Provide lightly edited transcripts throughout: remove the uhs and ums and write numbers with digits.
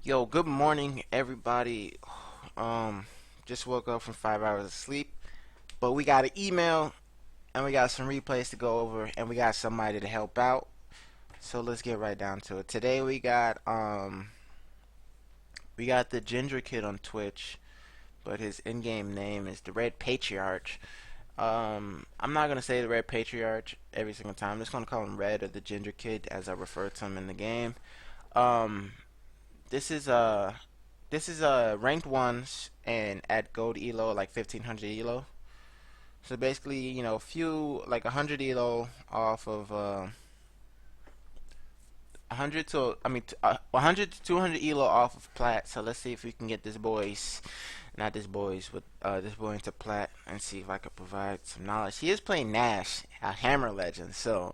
Yo, good morning, everybody. Um, just woke up from 5 hours of sleep, but we got an email and we got some replays to go over, and we got somebody to help out. So let's get right down to it. Today we got the Ginger Kid on Twitch, but his in-game name is the RedPatriarch. I'm not gonna say the RedPatriarch every single time. I'm just gonna call him Red or the Ginger Kid as I refer to him in the game. Um, this is ranked ones and at gold elo like 1500 elo. So basically, few like 100 elo off of 100 to 100 to 200 elo off of plat. So let's see if we can get this boys, not this boys, but this boy into plat and see if I can provide some knowledge. He is playing Nash, a Hammer Legend, so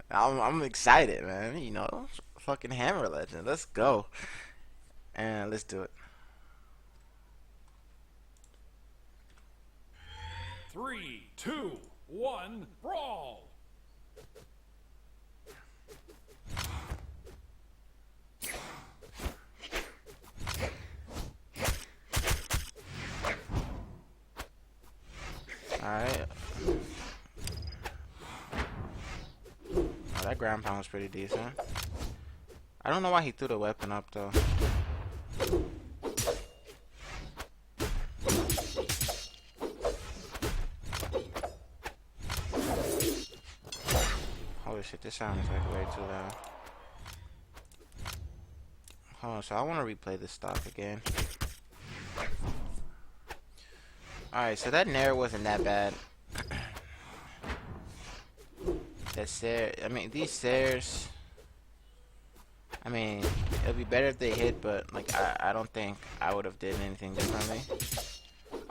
I'm excited, man. Fucking Hammer Legend. Let's go and let's do it. Three, two, one, brawl! Alright. Oh, that ground pound was pretty decent. I don't know why he threw the weapon up though. Holy shit, this sound is like way too loud. Hold on, so I want to replay this stock again. Alright, so that Nair wasn't that bad. These stairs, it'd be better if they hit, but like I don't think I would have did anything differently.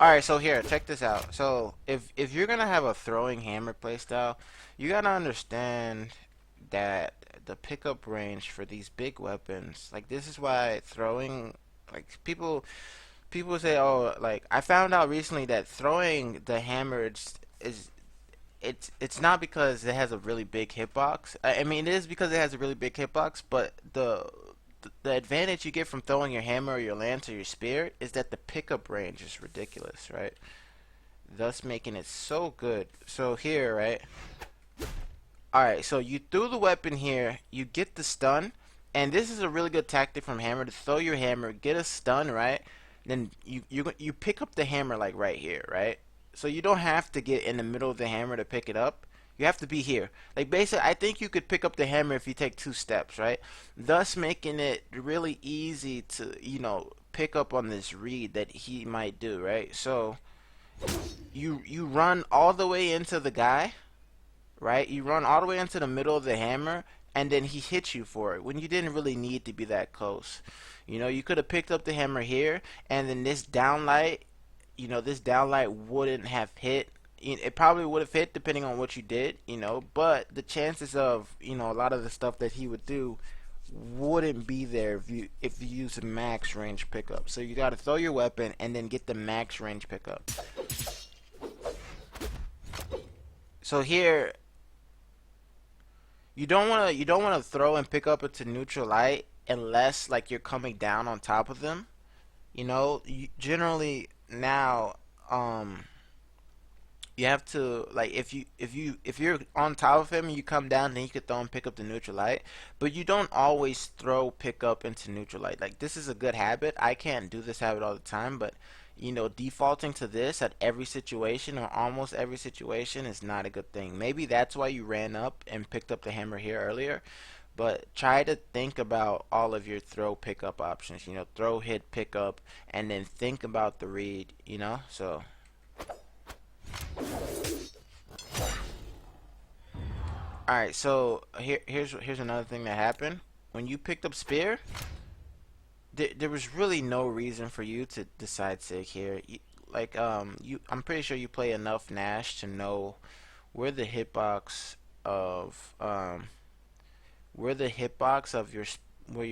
Alright, so here, check this out. So if you're gonna have a throwing hammer playstyle, you gotta understand that the pickup range for these big weapons, like this is why throwing, like people say, oh, like I found out recently that throwing the hammer is it's not because it has a really big hitbox. I mean, it is because it has a really big hitbox, but the advantage you get from throwing your hammer or your lance or your spear is that the pickup range is ridiculous, right? Thus making it so good. So here, right? Alright, so you threw the weapon here, you get the stun, and this is a really good tactic from hammer to throw your hammer, get a stun, right? Then you pick up the hammer like right here, right? So you don't have to get in the middle of the hammer to pick it up. You have to be here. Like basically, I think you could pick up the hammer if you take 2 steps, right? Thus making it really easy to, pick up on this read that he might do, right? So you run all the way into the guy, right? You run all the way into the middle of the hammer, and then he hits you for it when you didn't really need to be that close. You could have picked up the hammer here, and then this downlight, this downlight wouldn't have hit. It probably would have hit depending on what you did, but the chances of, a lot of the stuff that he would do wouldn't be there if you use a max range pickup. So you got to throw your weapon and then get the max range pickup. So here, you don't want to throw and pick up into neutral light unless like you're coming down on top of them. Generally now, you have to, like, if you're on top of him and you come down, then you could throw and pick up the neutral light. But you don't always throw pick up into neutral light. Like this is a good habit. I can't do this habit all the time, but defaulting to this at every situation or almost every situation is not a good thing. Maybe that's why you ran up and picked up the hammer here earlier. But try to think about all of your throw pickup options. Throw, hit, pickup, and then think about the read. So. Alright, so here's another thing that happened. When you picked up spear, there was really no reason for you to decide sig here. I'm pretty sure you play enough Nash to know where the hitbox of where your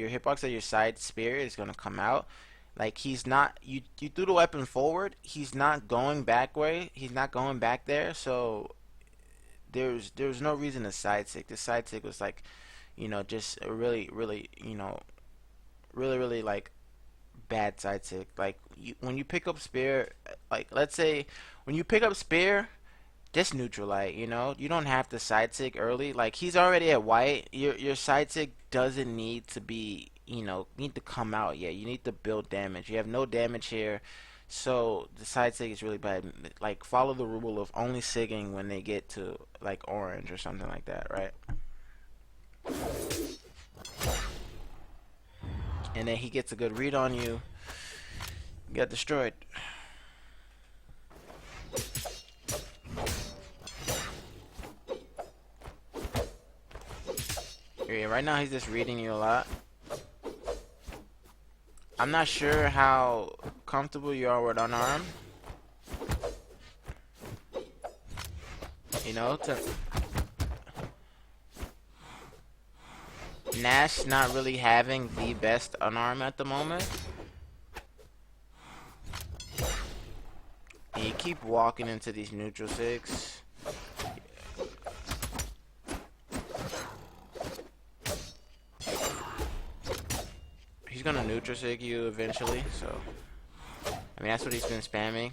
hitbox of your side spear is gonna come out. Like he's not, you threw the weapon forward. He's not going back way. He's not going back there. So there's no reason to side stick. The side stick was like, just a really really really like bad side tick. Like when you pick up spear, like let's say when you pick up spear, just neutralite. You know, you don't have to side tick early. Like he's already at white. Your side tick doesn't need to be, need to come out yet. You need to build damage. You have no damage here. So the side tick is really bad. Like follow the rule of only sigging when they get to like orange or something like that, right? And then he gets a good read on you. You got destroyed. Yeah, right now he's just reading you a lot. I'm not sure how comfortable you are with unarmed. You know, Nash not really having the best unarmed at the moment. And you keep walking into these neutral sigs. He's gonna neutral sig you eventually, so I mean that's what he's been spamming.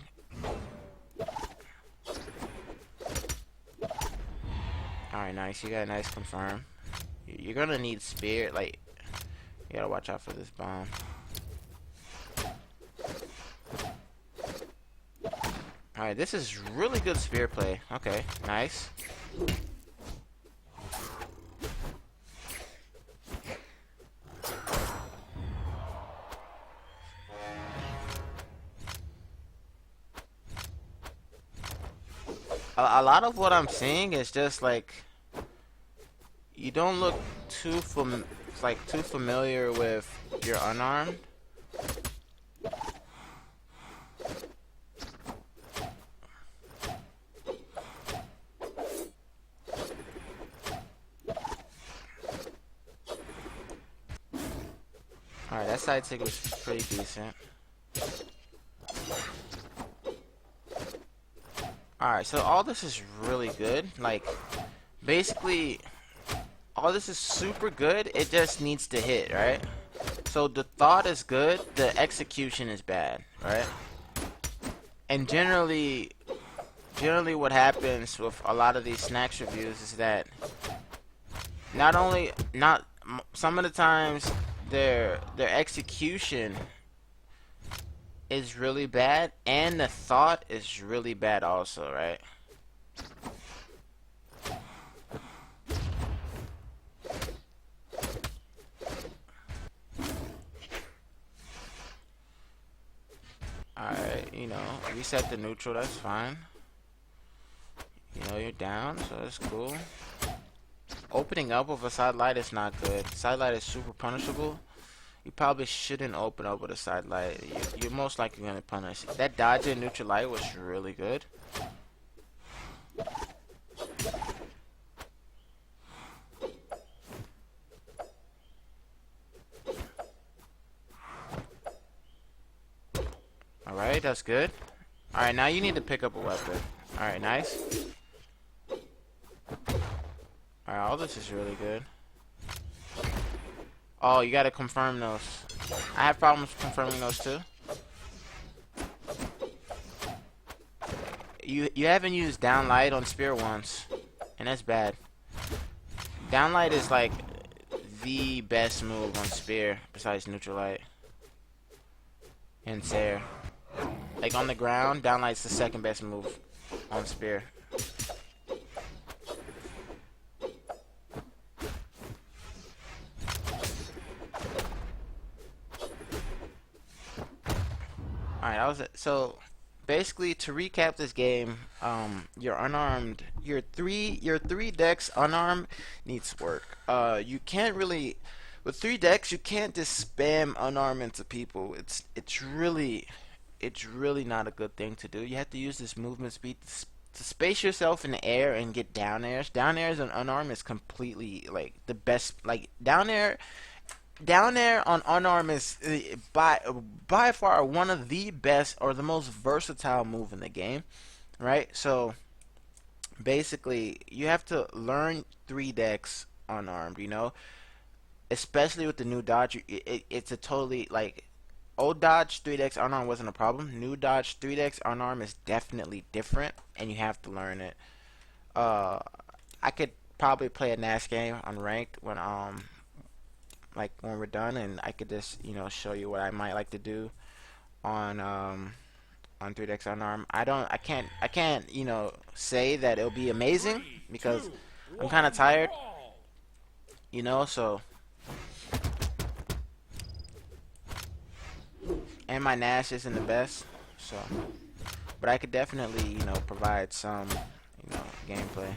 Alright, nice. You got a nice confirm. You're gonna need spear, like you gotta watch out for this bomb. Alright, this is really good spear play. Okay, nice. A lot of what I'm seeing is just like you don't look too too familiar with your unarmed. Alright, that side tick was pretty decent. Alright, so all this is really good. Like, basically, all this is super good. It just needs to hit, right? So the thought is good, the execution is bad, right? And generally what happens with a lot of these Snackxs reviews is that some of the times their execution is really bad and the thought is really bad also, right? Alright, reset the neutral, that's fine. You're down, so that's cool. Opening up with a side light is not good. Side light is super punishable. You probably shouldn't open up with a side light. You're most likely going to punish. That dodge in neutral light was really good. Alright, that's good. Alright, now you need to pick up a weapon. Alright, nice. Alright, all this is really good. Oh, you gotta confirm those. I have problems confirming those too. You haven't used downlight on spear once, and that's bad. Downlight is like the best move on spear besides neutral light and Sair. Like on the ground, downlight's the second best move on spear. Alright, that was it. So basically, to recap this game, your unarmed, your three decks unarmed needs work. You can't really, with 3 decks, you can't just spam unarmed into people. It's really not a good thing to do. You have to use this movement speed to space yourself in the air and get down airs. Down airs on unarmed is completely like the best. Like down air on unarmed is by far one of the best or the most versatile move in the game, right? So basically, you have to learn 3 decks unarmed. especially with the new dodge, it's a totally like old dodge 3x unarm wasn't a problem. New dodge 3x unarm is definitely different, and you have to learn it. Uh, I could probably play a NAS game on ranked when like when we're done, and I could just show you what I might like to do on on 3x unarm. I can't say that it'll be amazing Three, because two, I'm kind of one, tired, brawl. so and my Nash isn't the best, so but I could definitely provide some gameplay.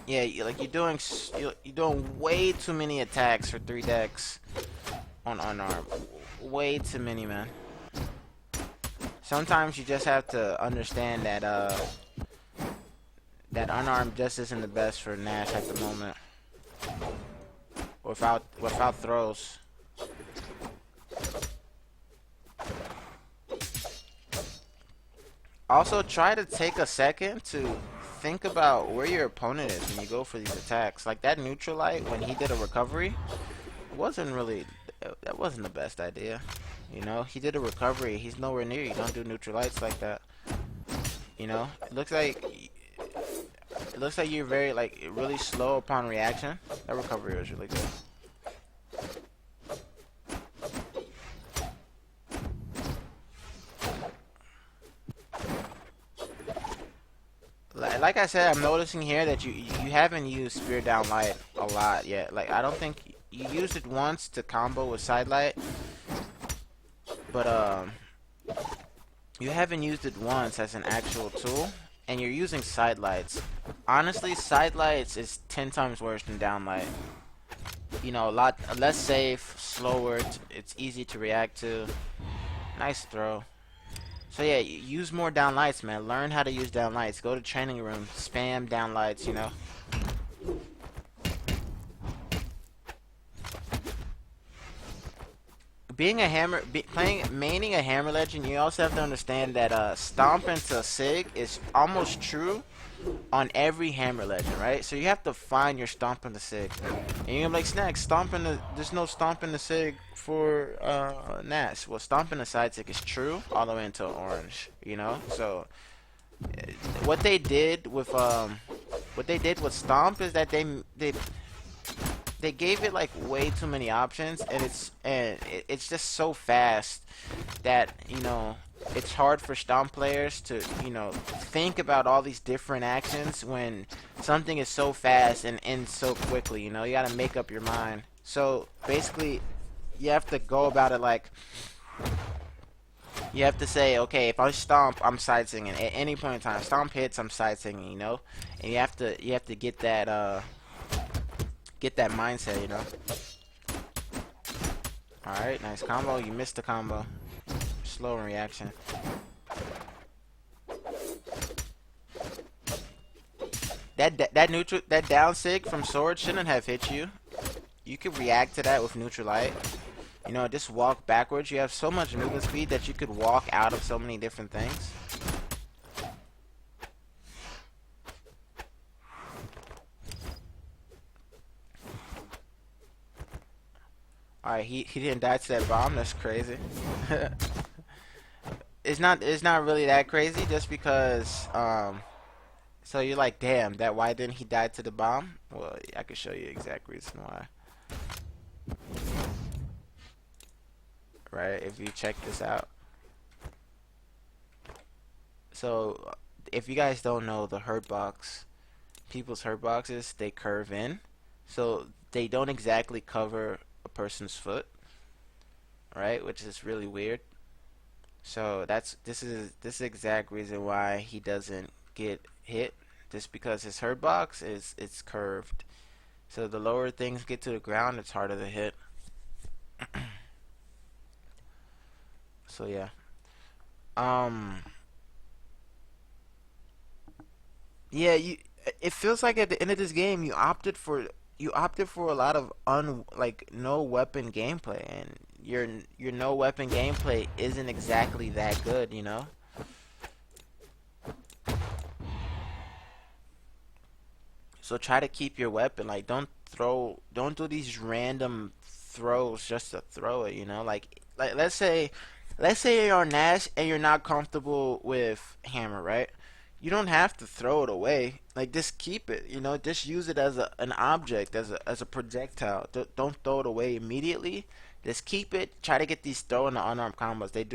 Yeah, like you're doing way too many attacks for 3 decks on unarmed. Way too many, man. Sometimes you just have to understand that that unarmed just isn't the best for Nash at the moment. Without throws. Also, try to take a second to think about where your opponent is when you go for these attacks. Like that neutral light when he did a recovery wasn't really that wasn't the best idea. He did a recovery. He's nowhere near you. Don't do neutral lights like that. It looks like you're very like really slow upon reaction. That recovery was really good. Like I said, I'm noticing here that you haven't used Spear Down Light a lot yet. Like I don't think you used it once to combo with Side Light, but you haven't used it once as an actual tool, and you're using Side Lights. Honestly, Side Lights is 10 times worse than Down Light. A lot less safe, slower. It's easy to react to. Nice throw. So yeah, use more downlights, man. Learn how to use downlights. Go to training room, spam downlights. Maining a hammer legend, you also have to understand that stomp into Sig is almost true on every hammer legend, right? So you have to find your stomp in the Sig. And you're gonna be like, Snack, there's no stomp in the Sig for Nas. Well, stomp in the side Sig is true all the way until orange. So what they did with stomp is that they gave it like way too many options, and it's just so fast that it's hard for stomp players to think about all these different actions when something is so fast and ends so quickly. You gotta make up your mind. So basically, you have to go about it like you have to say, okay, if I stomp, I'm side singing at any point in time. Stomp hits, I'm side singing. And you have to get that mindset. Alright, nice combo. You missed the combo. Slow in reaction. That down sig from sword shouldn't have hit you. You could react to that with neutral light. Just walk backwards. You have so much movement speed that you could walk out of so many different things. Alright, he didn't die to that bomb. That's crazy. It's not really that crazy just because so you're like, damn, why didn't he die to the bomb? Well, I can show you the exact reason why. Right, if you check this out. So if you guys don't know, the hurt box, people's hurt boxes, they curve in. So they don't exactly cover a person's foot, right? Which is really weird. So this is the exact reason why he doesn't get hit, just because his hurt box it's curved. So the lower things get to the ground, it's harder to hit. So yeah. Yeah, it feels like at the end of this game you opted for a lot of no weapon gameplay, and your no weapon gameplay isn't exactly that good. So try to keep your weapon. Like don't do these random throws just to throw it. You know, like let's say you're on Nash and you're not comfortable with hammer, right? You don't have to throw it away. Like just keep it. You know, just use it as an object, as a projectile. Don't throw it away immediately. Just keep it. Try to get these throw and the unarmed combos. They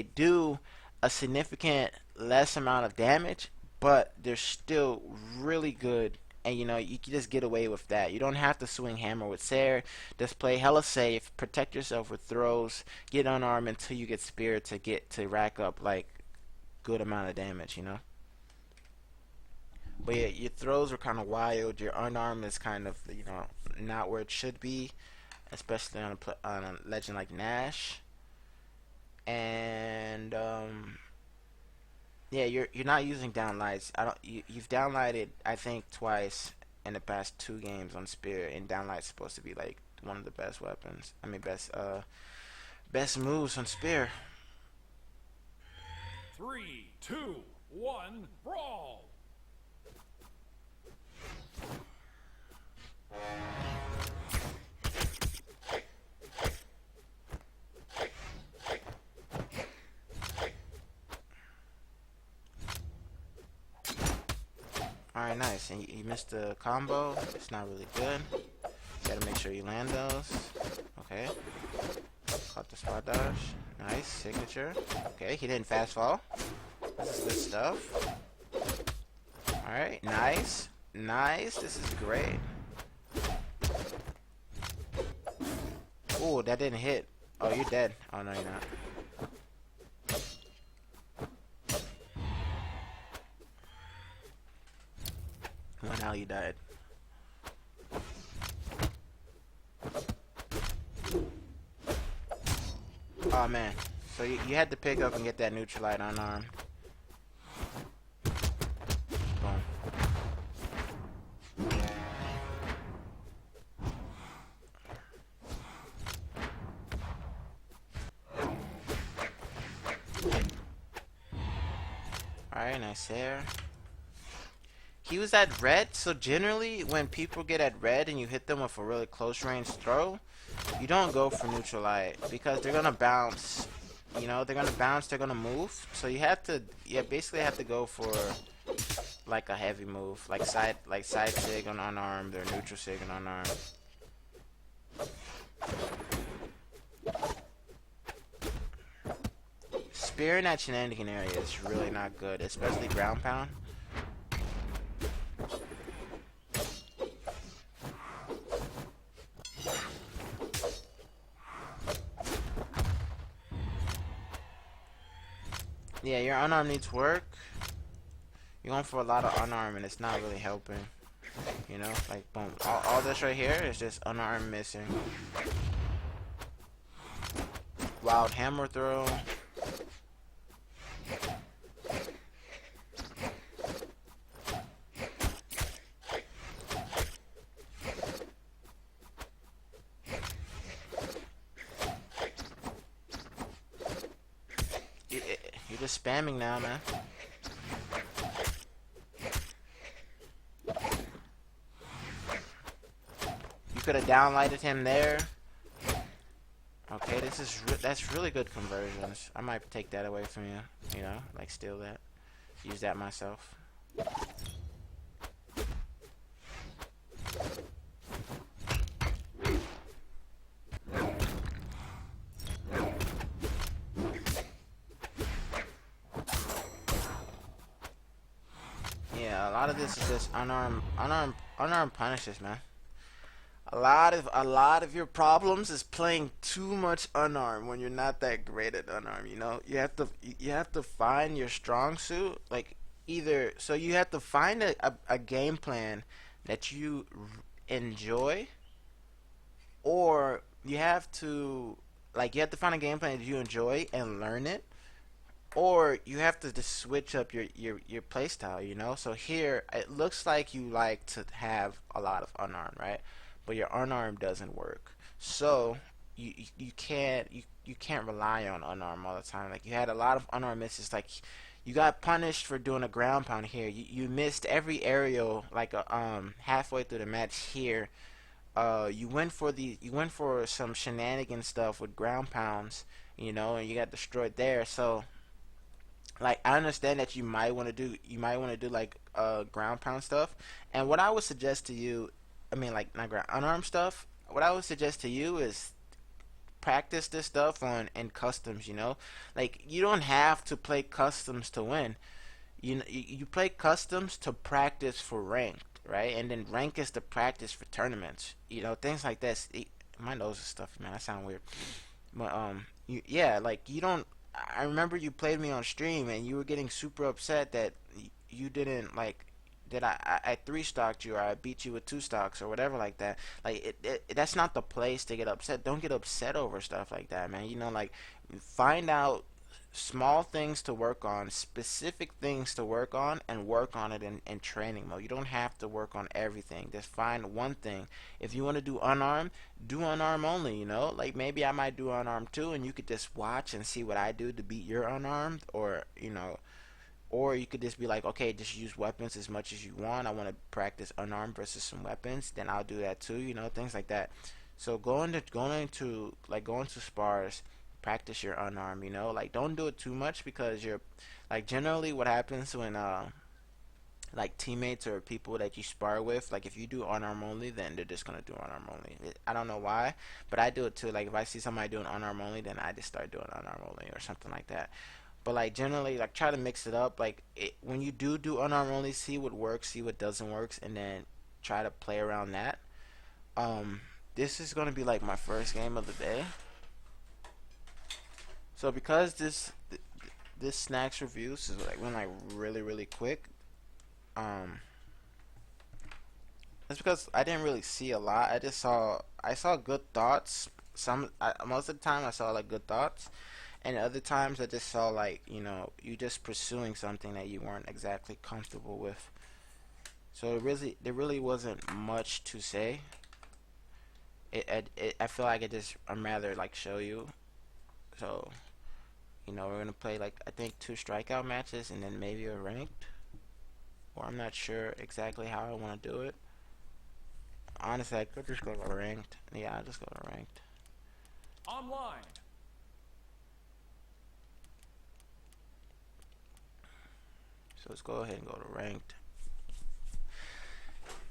do a significant less amount of damage, but they're still really good. And you know, you can just get away with that. You don't have to swing hammer with Sarah. Just play hella safe, protect yourself with throws, get unarmed until you get speared to get to rack up like good amount of damage, you know? But yeah, your throws are kind of wild. Your unarmed is kind of, you know, not where it should be, especially on a legend like Nash. And yeah, you're not using downlights. I don't. You've downlighted I think twice in the past two games on Spear, and downlight's supposed to be like one of the best weapons. I mean, best moves on Spear. 3, 2, 1, brawl! All right, nice. And you missed the combo. It's not really good. Gotta make sure you land those. Okay. Caught the spot dodge. Nice signature. Okay, he didn't fast fall. This is good stuff. All right, nice, nice. This is great. Ooh, that didn't hit. Oh, you're dead. Oh no, you're not. Well, now you died. Oh man. So you had to pick up and get that neutralite unarmed. Boom. Alright, nice there. He was at red, so generally when people get at red and you hit them with a really close range throw, you don't go for neutral light because they're gonna bounce. You know, they're gonna bounce, they're gonna move. So you have to, yeah, basically have to go for like a heavy move, like side sig on unarmed or neutral sig on unarmed. Spear in that shenanigan area is really not good, especially ground pound. Yeah, your unarmed needs work. You're going for a lot of unarmed and it's not really helping. You know, like boom. All this right here is just unarmed missing. Wild hammer throw. You're just spamming now, man. You could have downlighted him there. Okay, that's really good conversions. I might take that away from you. You know, like steal that. Use that myself. Yeah, a lot of this is just unarmed punishes, man. A lot of your problems is playing too much unarmed when you're not that great at unarmed. You know, you have to find your strong suit. Like either so you have to find a game plan that you enjoy, or you have to find a game plan that you enjoy and learn it, or you have to just switch up your play style, you know. So here it looks like you like to have a lot of unarmed, right? But your unarmed doesn't work. So you can't rely on unarmed all the time. Like you had a lot of unarmed misses. Like You got punished for doing a ground pound here. You missed every aerial like halfway through the match here. You went for some shenanigan stuff with ground pounds, and you got destroyed there. So like I understand that you might want to do like ground pound stuff. And what I would suggest to you, I mean like not ground unarmed stuff. What I would suggest to you is practice this stuff on in customs. Like you don't have to play customs to win. You play customs to practice for ranked, right? And then rank is to practice for tournaments. Things like this. My nose is stuffy, man. I sound weird. But yeah, like you don't. I remember you played me on stream and you were getting super upset that you didn't like that I three stocked you or I beat you with two stocks or whatever like that. Like that's not the place to get upset. Don't get upset over stuff like that, man. Like find out small things to work on, specific things to work on, and work on it in training mode. You don't have to work on everything. Just find one thing. If you want to do unarmed only, Like maybe I might do unarmed too, and you could just watch and see what I do to beat your unarmed, or you could just be like, okay, just use weapons as much as you want. I want to practice unarmed versus some weapons. Then I'll do that too. Things like that. So going to spars, practice your unarmed. Like don't do it too much because you're like generally what happens when like teammates or people that you spar with, like if you do unarmed only, then they're just gonna do unarmed only. I don't know why, but I do it too. Like if I see somebody doing unarmed only, then I just start doing unarmed only or something like that. But like generally, like try to mix it up. Like when you do unarmed only, see what works, see what doesn't work, and then try to play around that. Um, this is gonna be like my first game of the day. So because this Snackxs reviews is like went like really quick. Um, it's because I didn't really see a lot. I saw good thoughts. Most of the time I saw like good thoughts, and other times I just saw like you just pursuing something that you weren't exactly comfortable with. So there really wasn't much to say. I feel like I'm rather like show you. So we're gonna play like I think two strikeout matches and then maybe a ranked. Or I'm not sure exactly how I want to do it. Honestly, I could just go to ranked. Yeah, I'll just go to ranked. Online. So let's go ahead and go to ranked.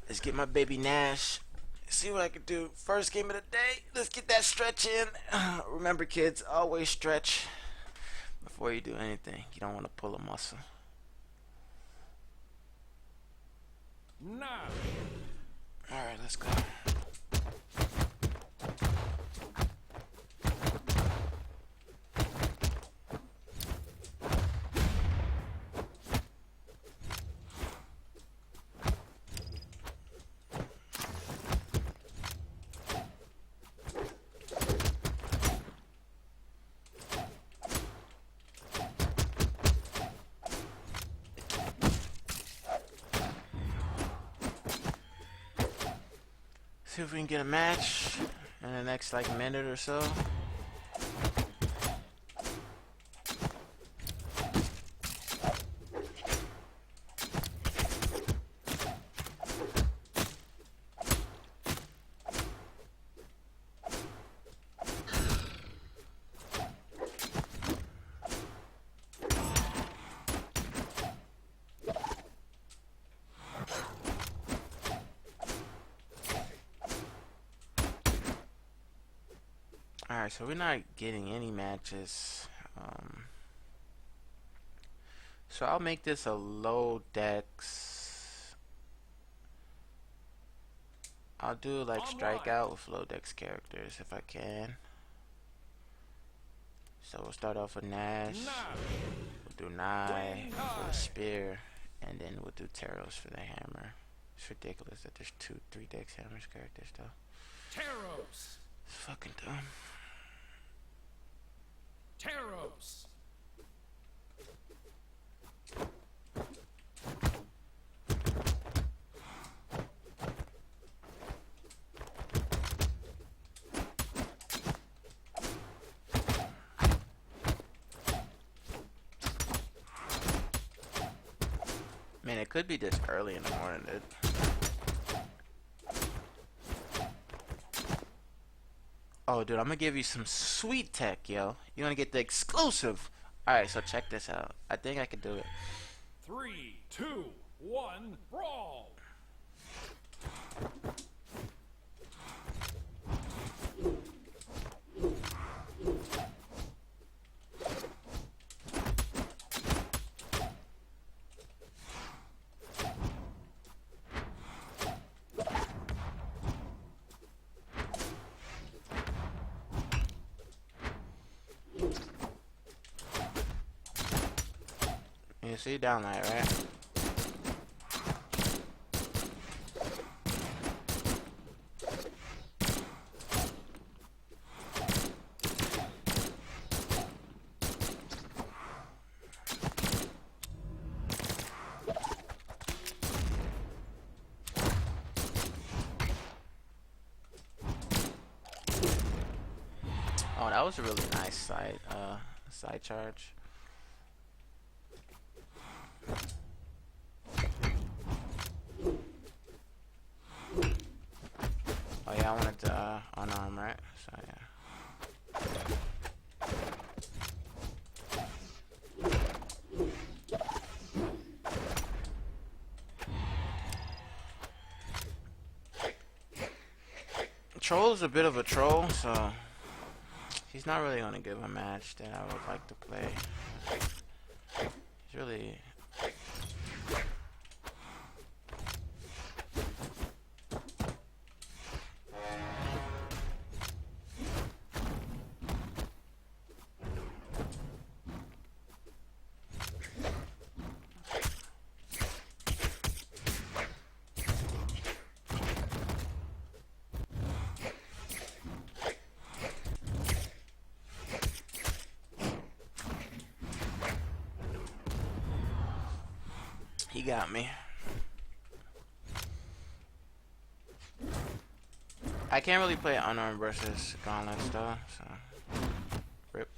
Let's get my baby Nash. See what I can do. First game of the day. Let's get that stretch in. Remember, kids, always stretch before you do anything. You don't want to pull a muscle. Now. Alright, let's go. See if we can get a match in the next like minute or so. Alright, so we're not getting any matches. So I'll make this a low dex. I'll do like strikeout with low dex characters if I can. So we'll start off with Nash. We'll do Nye for the spear, and then we'll do Taros for the hammer. It's ridiculous that there's 3 dex hammers characters though. Taros. It's fucking dumb. Taros. could be this early in the morning, dude. Oh, dude, I'm gonna give you some sweet tech, yo. You wanna get the exclusive? Alright, so check this out. I think I could do it. 3, 2, 1, brawl! You see down there, right? Oh, that was a really nice side charge. Oh yeah, I wanted to unarm, right? So yeah. Troll is a bit of a troll, so he's not really gonna give a match that I would like to play. He's really. He got me. I can't really play unarmed versus gauntlets though, so rip.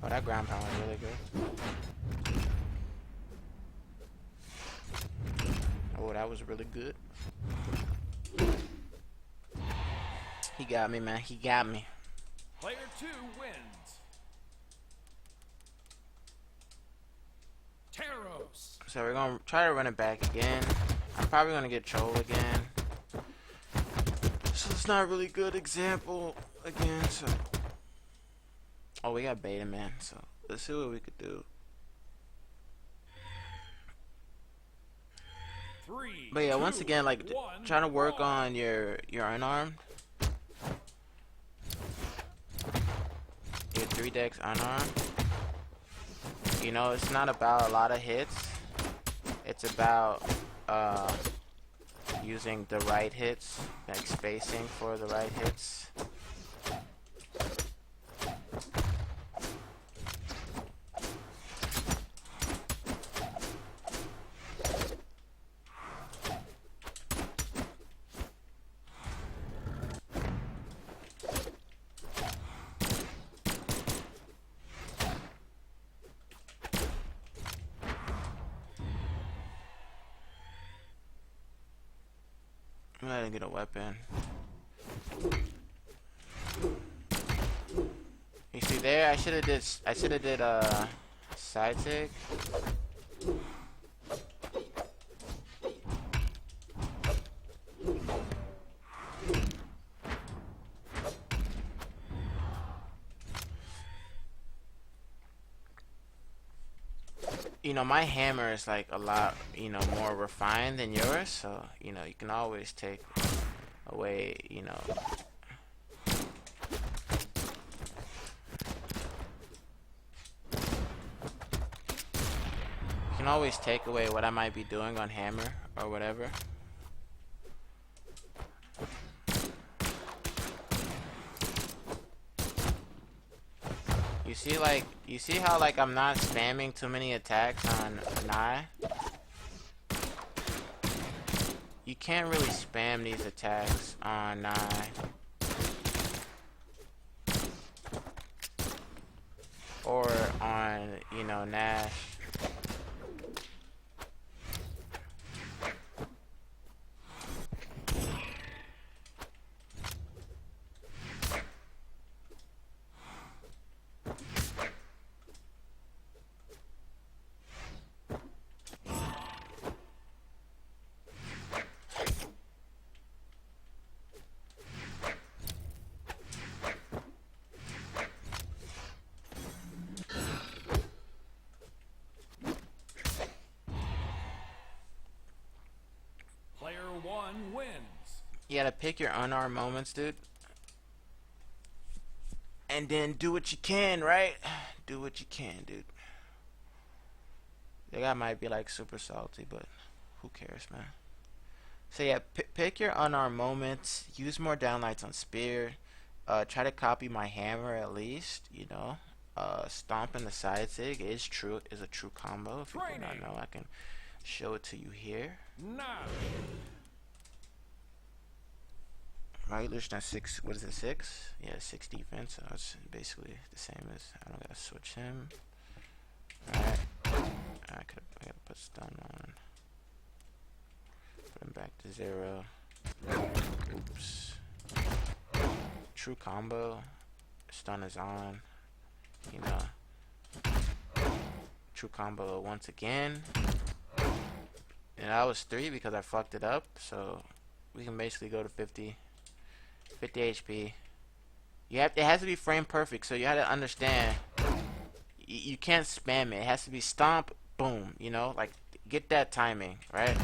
Oh, that ground pound was really good. Oh, that was really good. He got me, man. He got me. Player 2 wins. Taros. So we're gonna try to run it back again. I'm probably gonna get troll again. So it's not a really good example again, so. Oh, we got beta, man. So let's see what we could do. 3, But yeah, 2, once again, like 1, trying to work brawl. on your unarmed. Your 3 decks unarmed. You know, it's not about a lot of hits. It's about using the right hits, like spacing for the right hits. I'm gonna get a weapon. You see there, I should have did side tick. You know, my hammer is like a lot, you know, more refined than yours, so, you know, you can always take away, you know. You can always take away what I might be doing on hammer or whatever. You see how like I'm not spamming too many attacks on Nai? You can't really spam these attacks on Nai. Or on, you know, Nash. Player 1 wins. You gotta pick your unarmed moments, dude. And then do what you can, right? Do what you can, dude. The guy might be like super salty, but who cares, man? So yeah, pick your unarmed moments. Use more downlights on spear. Try to copy my hammer at least, you know. Stomp in the side sig is a true combo. If you do not know, I can show it to you here. Now. Right, Lucian at 6, what is it, 6? Yeah, 6 defense, so it's basically the same as, I don't gotta switch him. Alright, I gotta put stun on. Put him back to 0. Oops. True combo, stun is on, you know. True combo once again. And that was 3 because I fucked it up, so we can basically go to 50 HP. It has to be frame perfect, so you have to understand you can't spam it. It has to be stomp, boom, you know, like get that timing, right?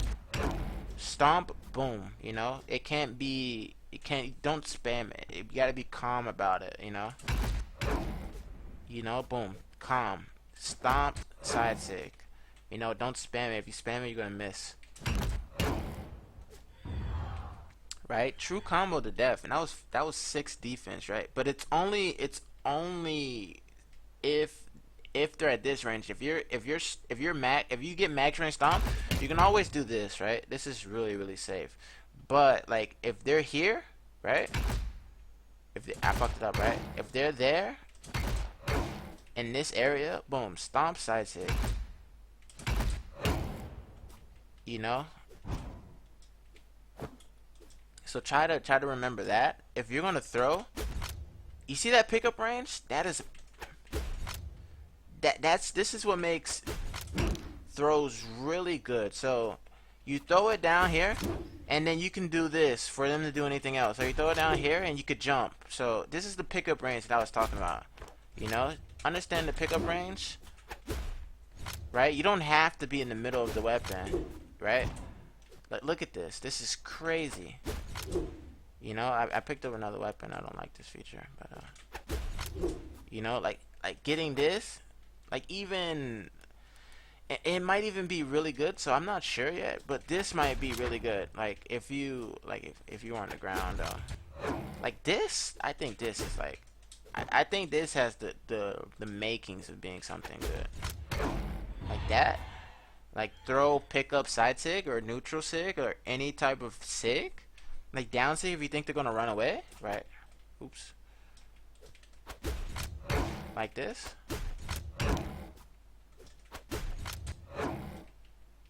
Stomp, boom, you know. Don't spam it. You gotta be calm about it, you know. You know, boom, calm. Stomp, side sig. You know, don't spam it. If you spam it, you're gonna miss. Right, true combo to death, and that was 6 defense, right? But it's only if they're at this range. If you get max range stomp, you can always do this, right? This is really safe. But like if they're here, right? I fucked it up, right? If they're there in this area, boom, stomp side hit. You know. So try to remember that. If you're gonna throw, you see that pickup range? This is what makes throws really good. So you throw it down here, and then you can do this for them to do anything else. So you throw it down here, and you could jump. So this is the pickup range that I was talking about. You know, understand the pickup range, right? You don't have to be in the middle of the weapon, right? Like, look at this. This is crazy. You know, I picked up another weapon. I don't like this feature, but you know, like getting this, like even it might even be really good. So I'm not sure yet, but this might be really good. Like if you were on the ground, like this, I think this is like, I think this has the makings of being something good, like that. Like throw, pick up side sig or neutral sig or any type of sig. Like down sig if you think they're gonna run away, right? Oops. Like this.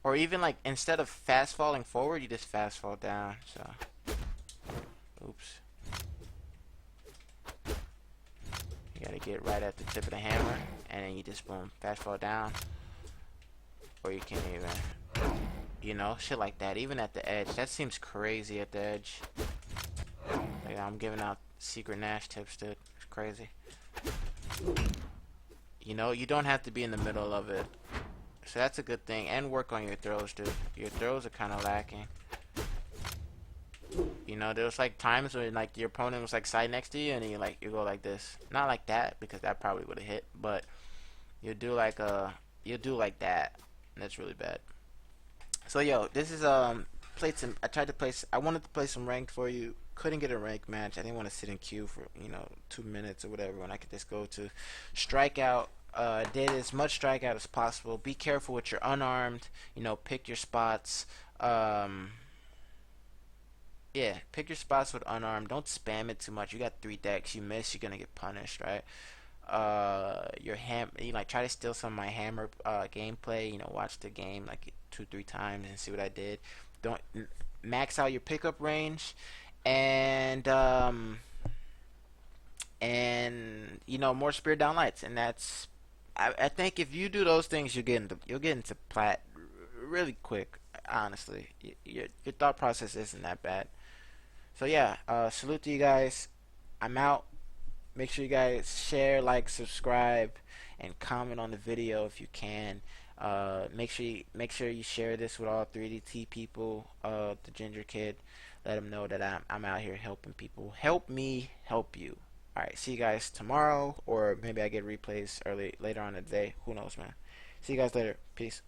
Or even like instead of fast falling forward, you just fast fall down. So, oops. You gotta get right at the tip of the hammer, and then you just boom, fast fall down. Or you can't even, you know, shit like that. Even at the edge, that seems crazy at the edge. Like I'm giving out secret Nash tips, dude. It's crazy. You know, you don't have to be in the middle of it. So that's a good thing. And work on your throws, dude. Your throws are kind of lacking. You know, there's like times when like your opponent was like side next to you, and you go like this. Not like that because that probably would have hit, but you do like that. and that's really bad. So yo, this is played some. I tried to play. I wanted to play some ranked for you. Couldn't get a ranked match. I didn't want to sit in queue for 2 minutes or whatever when I could just go to strikeout. Did as much strikeout as possible. Be careful with your unarmed. Pick your spots. Um, yeah, pick your spots with unarmed. Don't spam it too much. You got 3 decks. You miss, you're gonna get punished, right? Your try to steal some of my hammer gameplay. Watch the game like 2 3 times and see what I did. Don't max out your pickup range, and more spirit down lights, and that's I think if you do those things, you'll get into plat really quick. Honestly, your thought process isn't that bad. So yeah, salute to you guys. I'm out. Make sure you guys share, like, subscribe, and comment on the video if you can. Make sure you share this with all 3DT people. The Ginger Kid, let them know that I'm out here helping people. Help me help you. All right, see you guys tomorrow, or maybe I get replays later on in the day. Who knows, man? See you guys later. Peace.